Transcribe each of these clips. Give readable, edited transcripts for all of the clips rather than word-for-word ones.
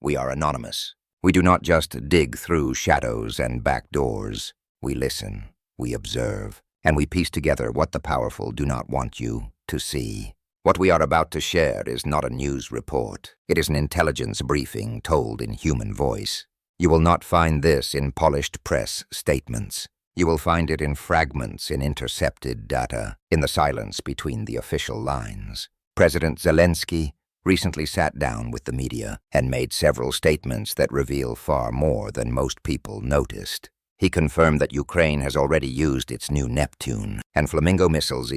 We are anonymous. We do not just dig through shadows and back doors. We listen, we observe, and we piece together what the powerful do not want you to see. What we are about to share is not a news report. It is an intelligence briefing told in human voice. You will not find this in polished press statements. You will find it in fragments in intercepted data, in the silence between the official lines. President Zelensky recently sat down with the media and made several statements that reveal far more than most people noticed. He confirmed that Ukraine has already used its new Neptune and Flamingo missiles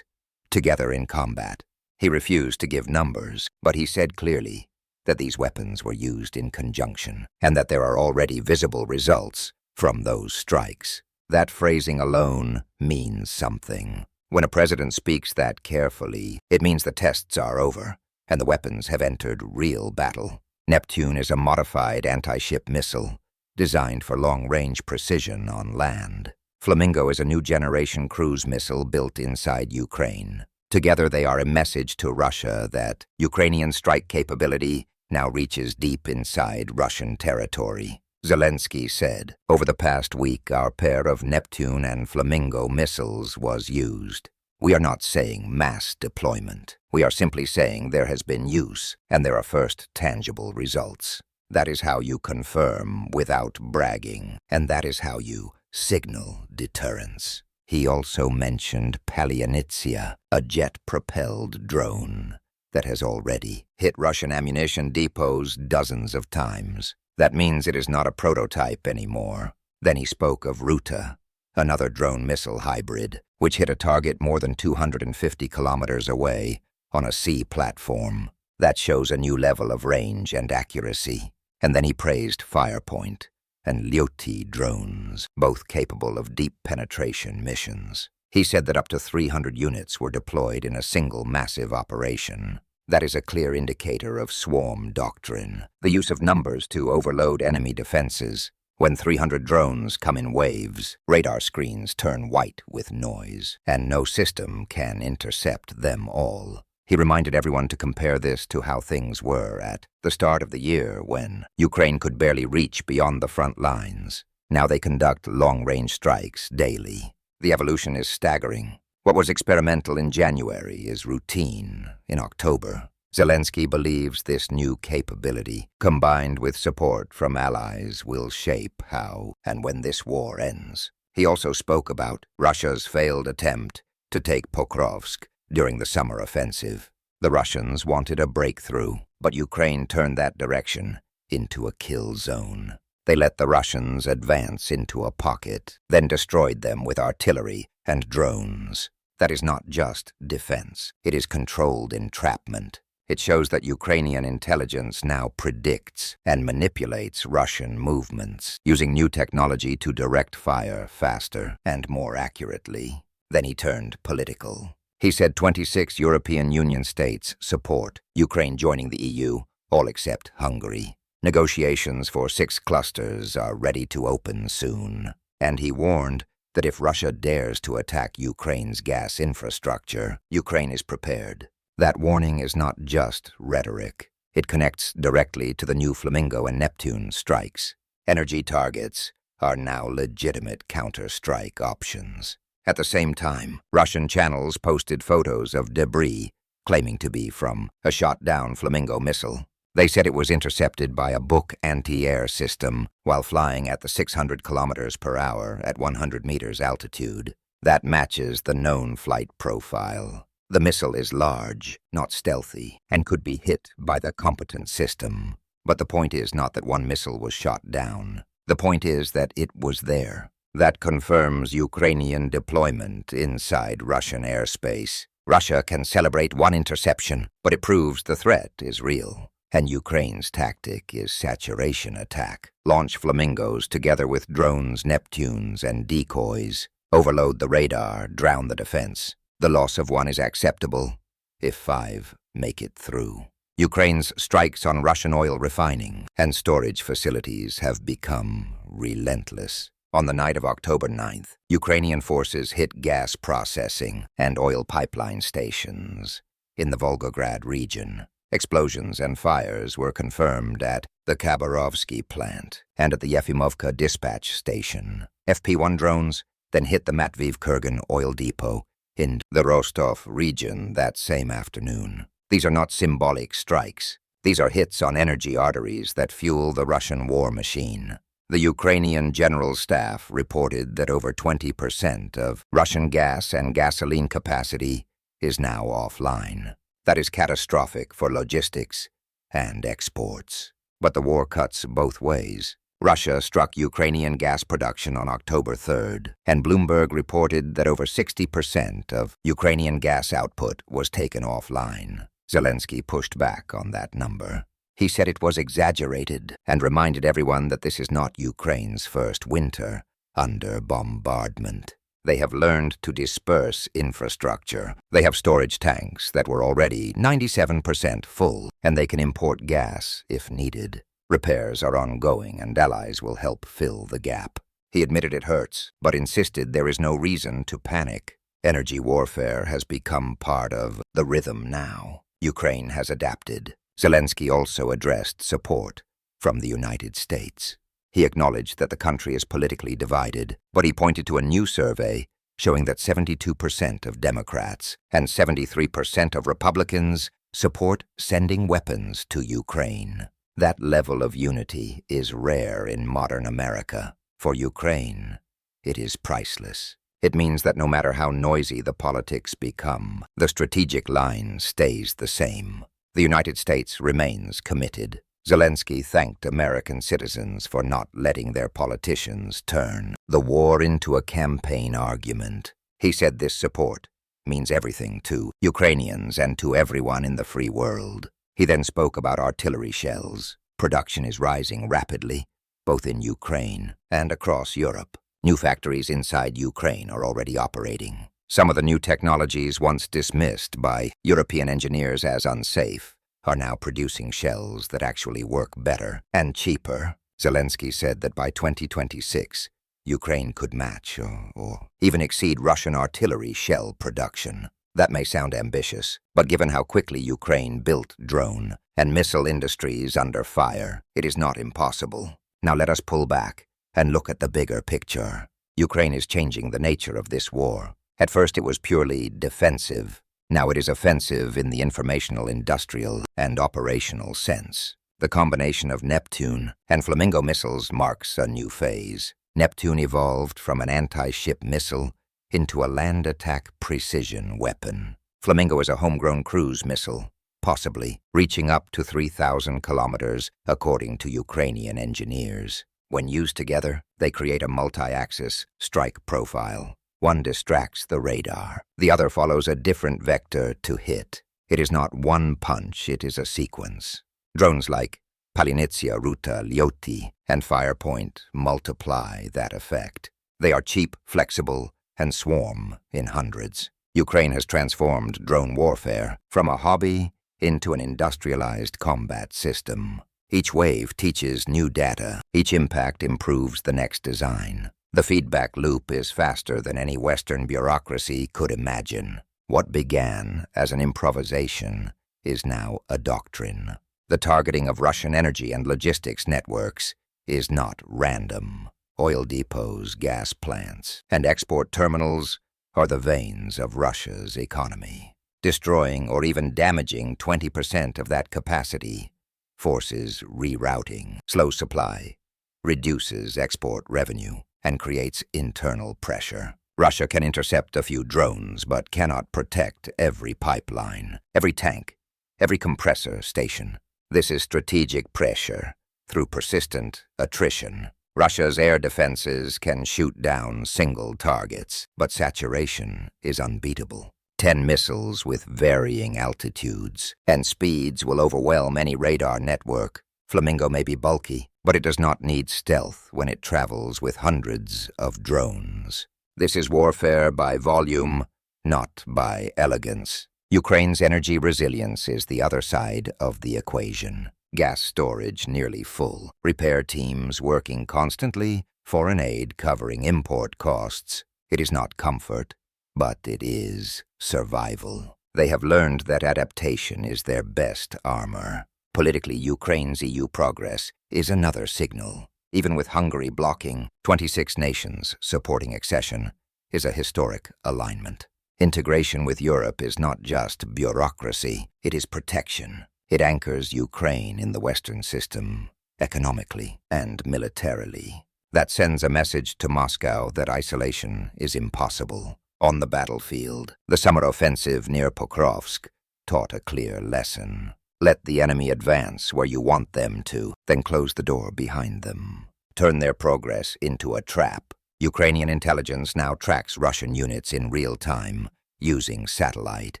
together in combat. He refused to give numbers, but he said clearly that these weapons were used in conjunction and that there are already visible results from those strikes. That phrasing alone means something. When a president speaks that carefully, it means the tests are over and the weapons have entered real battle. Neptune is a modified anti-ship missile designed for long-range precision on land. Flamingo is a new generation cruise missile built inside Ukraine. Together they are a message to Russia that Ukrainian strike capability now reaches deep inside Russian territory. Zelensky said, "Over the past week, our pair of Neptune and Flamingo missiles was used. We are not saying mass deployment. We are simply saying there has been use, and there are first tangible results. That is how you confirm without bragging, and that is how you signal deterrence." He also mentioned palianytsia, a jet-propelled drone that has already hit Russian ammunition depots dozens of times. That means it is not a prototype anymore. Then he spoke of Ruta, another drone missile hybrid, which hit a target more than 250 kilometers away on a sea platform. That shows a new level of range and accuracy. And then he praised firepoint and liutyi drones, both capable of deep penetration missions. He said that up to 300 units were deployed in a single massive operation. That is a clear indicator of swarm doctrine, the use of numbers to overload enemy defenses. When 300 drones come in waves, radar screens turn white with noise, and no system can intercept them all. He reminded everyone to compare this to how things were at the start of the year when Ukraine could barely reach beyond the front lines. Now they conduct long-range strikes daily. The evolution is staggering. What was experimental in January is routine in October. Zelensky believes this new capability, combined with support from allies, will shape how and when this war ends. He also spoke about Russia's failed attempt to take Pokrovsk during the summer offensive. The Russians wanted a breakthrough, but Ukraine turned that direction into a kill zone. They let the Russians advance into a pocket, then destroyed them with artillery and drones. That is not just defense. It is controlled entrapment. It shows that Ukrainian intelligence now predicts and manipulates Russian movements, using new technology to direct fire faster and more accurately. Then he turned political. He said 26 European Union states support Ukraine joining the EU, all except Hungary. Negotiations for 6 clusters are ready to open soon. And he warned that if Russia dares to attack Ukraine's gas infrastructure, Ukraine is prepared. That warning is not just rhetoric. It connects directly to the new Flamingo and Neptune strikes. Energy targets are now legitimate counterstrike options. At the same time, Russian channels posted photos of debris claiming to be from a shot-down Flamingo missile. They said it was intercepted by a Buk anti-air system while flying at the 600 kilometers per hour at 100 meters altitude. That matches the known flight profile. The missile is large, not stealthy, and could be hit by the competent system. But the point is not that one missile was shot down. The point is that it was there. That confirms Ukrainian deployment inside Russian airspace. Russia can celebrate one interception, but it proves the threat is real. And Ukraine's tactic is saturation attack. Launch Flamingos together with drones, Neptunes, and decoys. Overload the radar, drown the defense. The loss of one is acceptable if 5 make it through. Ukraine's strikes on Russian oil refining and storage facilities have become relentless. On the night of October 9th, Ukrainian forces hit gas processing and oil pipeline stations in the Volgograd region. Explosions and fires were confirmed at the Khabarovsky plant and at the Yefimovka dispatch station. FP-1 drones then hit the Matviv-Kurgan oil depot in the Rostov region that same afternoon. These are not symbolic strikes. These are hits on energy arteries that fuel the Russian war machine. The Ukrainian General Staff reported that over 20% of Russian gas and gasoline capacity is now offline. That is catastrophic for logistics and exports. But the war cuts both ways. Russia struck Ukrainian gas production on October 3rd, and Bloomberg reported that over 60% of Ukrainian gas output was taken offline. Zelensky pushed back on that number. He said it was exaggerated and reminded everyone that this is not Ukraine's first winter under bombardment. They have learned to disperse infrastructure. They have storage tanks that were already 97% full, and they can import gas if needed. Repairs are ongoing, and allies will help fill the gap. He admitted it hurts, but insisted there is no reason to panic. Energy warfare has become part of the rhythm now. Ukraine has adapted. Zelensky also addressed support from the United States. He acknowledged that the country is politically divided, but he pointed to a new survey showing that 72% of Democrats and 73% of Republicans support sending weapons to Ukraine. That level of unity is rare in modern America. For Ukraine, it is priceless. It means that no matter how noisy the politics become, the strategic line stays the same. The United States remains committed. Zelensky thanked American citizens for not letting their politicians turn the war into a campaign argument. He said this support means everything to Ukrainians and to everyone in the free world. He then spoke about artillery shells. Production is rising rapidly, both in Ukraine and across Europe. New factories inside Ukraine are already operating. Some of the new technologies once dismissed by European engineers as unsafe are now producing shells that actually work better and cheaper. Zelensky said that by 2026, Ukraine could match or even exceed Russian artillery shell production. That may sound ambitious, but given how quickly Ukraine built drone and missile industries under fire, it is not impossible. Now let us pull back and look at the bigger picture. Ukraine is changing the nature of this war. At first it was purely defensive. Now it is offensive in the informational, industrial, and operational sense. The combination of Neptune and Flamingo missiles marks a new phase. Neptune evolved from an anti-ship missile into a land attack precision weapon. Flamingo is a homegrown cruise missile, possibly reaching up to 3,000 kilometers, according to Ukrainian engineers. When used together, they create a multi-axis strike profile. One distracts the radar. The other follows a different vector to hit. It is not one punch, it is a sequence. Drones like palianytsia, ruta, liutyi, and firepoint multiply that effect. They are cheap, flexible, and swarm in hundreds. Ukraine has transformed drone warfare from a hobby into an industrialized combat system. Each wave teaches new data. Each impact improves the next design. The feedback loop is faster than any Western bureaucracy could imagine. What began as an improvisation is now a doctrine. The targeting of Russian energy and logistics networks is not random. Oil depots, gas plants, and export terminals are the veins of Russia's economy. Destroying or even damaging 20% of that capacity forces rerouting, slows supply, reduces export revenue, and creates internal pressure. Russia can intercept a few drones, but cannot protect every pipeline, every tank, every compressor station. This is strategic pressure through persistent attrition. Russia's air defenses can shoot down single targets, but saturation is unbeatable. 10 missiles with varying altitudes and speeds will overwhelm any radar network. Flamingo may be bulky, but it does not need stealth when it travels with hundreds of drones. This is warfare by volume, not by elegance. Ukraine's energy resilience is the other side of the equation. Gas storage nearly full, repair teams working constantly, foreign aid covering import costs. It is not comfort, but it is survival. They have learned that adaptation is their best armor. Politically, Ukraine's EU progress is another signal. Even with Hungary blocking 26 nations supporting accession is a historic alignment. Integration with Europe is not just bureaucracy, it is protection. It anchors Ukraine in the Western system, economically and militarily. That sends a message to Moscow that isolation is impossible. On the battlefield, the summer offensive near Pokrovsk taught a clear lesson. Let the enemy advance where you want them to, then close the door behind them. Turn their progress into a trap. Ukrainian intelligence now tracks Russian units in real time, using satellite,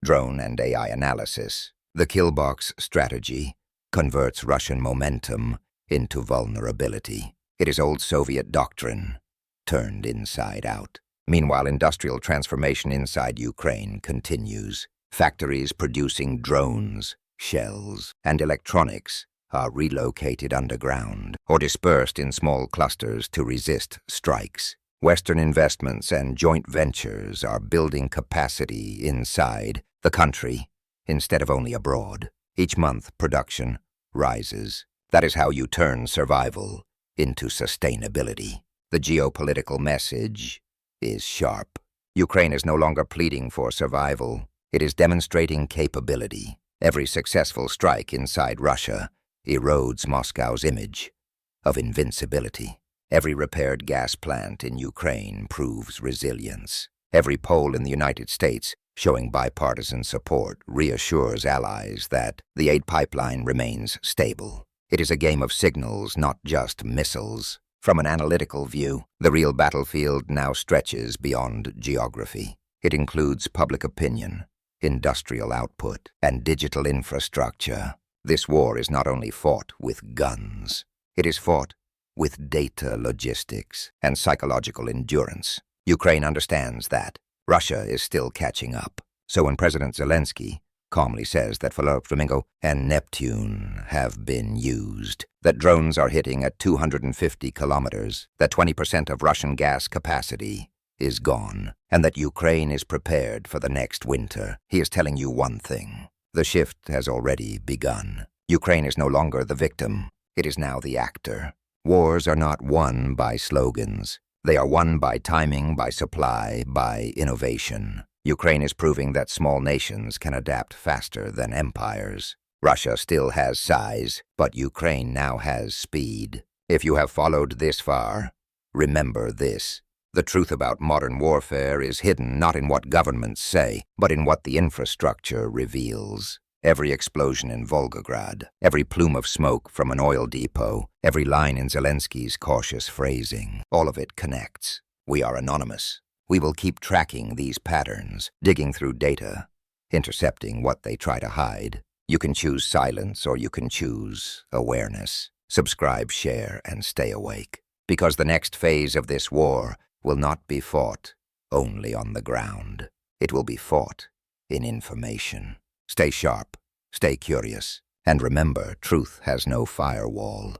drone, and AI analysis. The killbox strategy converts Russian momentum into vulnerability. It is old Soviet doctrine, turned inside out. Meanwhile, industrial transformation inside Ukraine continues. Factories producing drones, shells, and electronics are relocated underground or dispersed in small clusters to resist strikes. Western investments and joint ventures are building capacity inside the country instead of only abroad. Each month, production rises. That is how you turn survival into sustainability. The geopolitical message is sharp. Ukraine is no longer pleading for survival. It is demonstrating capability. Every successful strike inside Russia erodes Moscow's image of invincibility. Every repaired gas plant in Ukraine proves resilience. Every poll in the United States showing bipartisan support reassures allies that the aid pipeline remains stable. It is a game of signals, not just missiles. From an analytical view, the real battlefield now stretches beyond geography. It includes public opinion, industrial output, and digital infrastructure. This war is not only fought with guns, it is fought with data logistics and psychological endurance. Ukraine understands that Russia is still catching up. So when President Zelensky calmly says that flamingo and Neptune have been used, that drones are hitting at 250 kilometers, that 20% of Russian gas capacity is gone, and that Ukraine is prepared for the next winter, he is telling you one thing. The shift has already begun. Ukraine is no longer the victim. It is now the actor. Wars are not won by slogans. They are won by timing, by supply, by innovation. Ukraine is proving that small nations can adapt faster than empires. Russia still has size, but Ukraine now has speed. If you have followed this far, remember this. The truth about modern warfare is hidden not in what governments say, but in what the infrastructure reveals. Every explosion in Volgograd, every plume of smoke from an oil depot, every line in Zelensky's cautious phrasing, all of it connects. We are anonymous. We will keep tracking these patterns, digging through data, intercepting what they try to hide. You can choose silence or you can choose awareness. Subscribe, share, and stay awake. Because the next phase of this war will not be fought only on the ground. It will be fought in information. Stay sharp, stay curious, and remember, truth has no firewall.